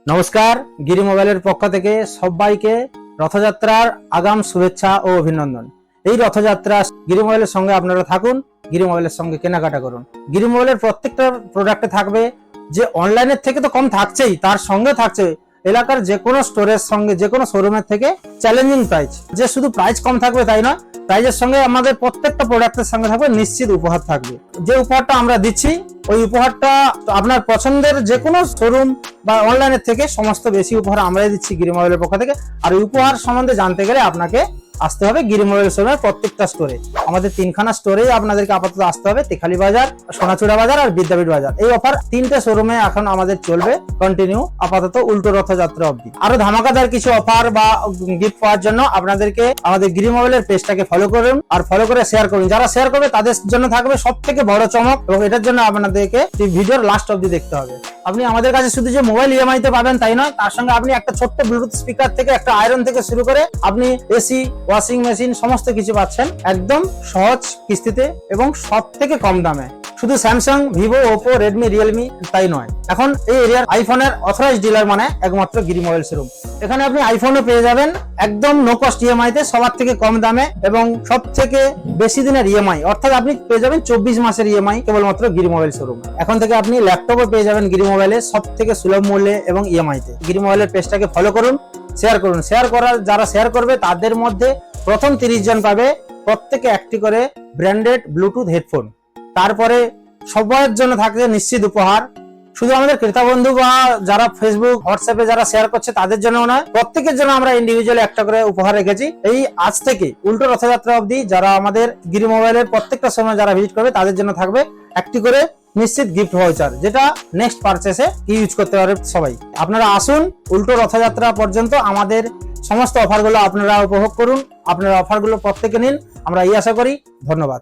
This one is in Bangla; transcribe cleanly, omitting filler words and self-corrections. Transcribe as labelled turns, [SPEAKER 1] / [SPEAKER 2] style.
[SPEAKER 1] নমস্কার, গিরি মোবাইলের পক্ষ থেকে সবাইকে রথযাত্রার আগাম শুভেচ্ছা ও অভিনন্দন। এই রথযাত্রা গিরি মোবাইলের সঙ্গে আপনারা থাকুন, গিরি মোবাইলের সঙ্গে কেনাকাটা করুন। গিরি মোবাইলের প্রত্যেকটা প্রোডাক্টে থাকবে যে অনলাইনের থেকে তো কম থাকছেই, তার সঙ্গে থাকছে এলাকার যে কোনো স্টোরের সঙ্গে যে কোনো শোরুমের থেকে চ্যালেঞ্জিং প্রাইস। যে শুধু প্রাইস কম থাকবে তাই নয়, প্রাইজের সঙ্গে আমাদের প্রত্যেকটা প্রোডাক্টের সঙ্গে থাকবে নিশ্চিত উপহার থাকবে। যে উপহারটা আমরা দিচ্ছি ওই উপহারটা আপনার পছন্দের যে কোনো শোরুম বা অনলাইনের থেকে সমস্ত বেশি উপহার আমরাই দিচ্ছি গিরি মোবাইলের পক্ষ থেকে। আর এই উপহার সম্বন্ধে জানতে গেলে আপনাকে আসতে হবে গিরি মোবাইল শোরুমের প্রত্যেকটা স্টোরে। আমাদের তিনখানা স্টোরে আপনাদেরকে আপাতত আসতে হবে, তেখালি বাজার, সোনাচূড়া বাজার আর বিদ্যাপীঠ বাজার। এই অফার তিনটে শোরুমে এখন আমাদের চলবে কন্টিনিউ আপাতত উল্টো রথযাত্রা অবধি। আরো ধামাকাদার কিছু অফার বা গিফট পাওয়ার জন্য আপনাদেরকে আমাদের গিরি মোবাইলের পেজটাকে ফলো করুন আর ফলো করে শেয়ার করুন। যারা শেয়ার করবে তাদের জন্য থাকবে সব থেকে বড় চমক, এবং এটার জন্য আপনাদেরকে এই ভিডিওর লাস্ট অবধি দেখতে হবে। আপনি আমাদের কাছে শুধু যে মোবাইল ইএমআই তে পাবেন তাই নয়, তার সঙ্গে আপনি একটা ছোট্ট ব্লুটুথ স্পিকার থেকে একটা আয়রন থেকে শুরু করে আপনি এসি, ওয়াশিং মেশিন সমস্ত কিছু পাচ্ছেন একদম সহজ কিস্তিতে এবং সব থেকে কম দামে। শুধু Samsung, Vivo, Oppo, Redmi, Realme তাই নয়, এখন এই এরিয়ার আইফোনের অথরাইজ ডিলার মানে একমাত্র গিরি মোবাইল শোরুম। এখানে আপনি আইফোনও পেয়ে যাবেন একদম নো কস্ট ইএমআই তে সবার থেকে কম দামে এবং সব থেকে বেশি দিনের ইএমআই, অর্থাৎ আপনি পেয়ে যাবেন 24 মাসের ইএমআই কেবলমাত্র গিরি মোবাইল শোরুম। এখন থেকে আপনি ল্যাপটপও পেয়ে যাবেন গিরি মোবাইলে সব থেকে সুলভ মূল্যে এবং ইএমআই তে। গিরি মোবাইলের পেজটাকে ফলো করুন, শেয়ার করুন। শেয়ার করার যারা শেয়ার করবে তাদের মধ্যে প্রথম 30 জন পাবে প্রত্যেকে একটি করে ব্র্যান্ডেড ব্লুটুথ হেডফোন। তারপরে সবার জন্য থাকবে নিশ্চিত উপহার। শুধু আমাদের ক্রেতা বন্ধু বা যারা ফেসবুক, হোয়াটসঅ্যাপে যারা শেয়ার করছে তাদের জন্য নয়, প্রত্যেকের জন্য আমরা ইন্ডিভিজুয়ালি একটা করে উপহার রেখেছি। এই আজ থেকে উল্টো রথযাত্রা অবধি যারা আমাদের গিরি মোবাইলের প্রত্যেকটা সময় যারা ভিজিট করবে তাদের জন্য থাকবে একটি করে নিশ্চিত গিফট ভাউচার, যেটা নেক্সট পারচেসে ইউজ করতে পারবে সবাই। আপনারা আসুন উল্টো রথযাত্রা পর্যন্ত আমাদের সমস্ত অফারগুলো আপনারা উপভোগ করুন। আপনারা অফারগুলো প্রত্যেকে নিন, আমরা এই আশা করি। ধন্যবাদ।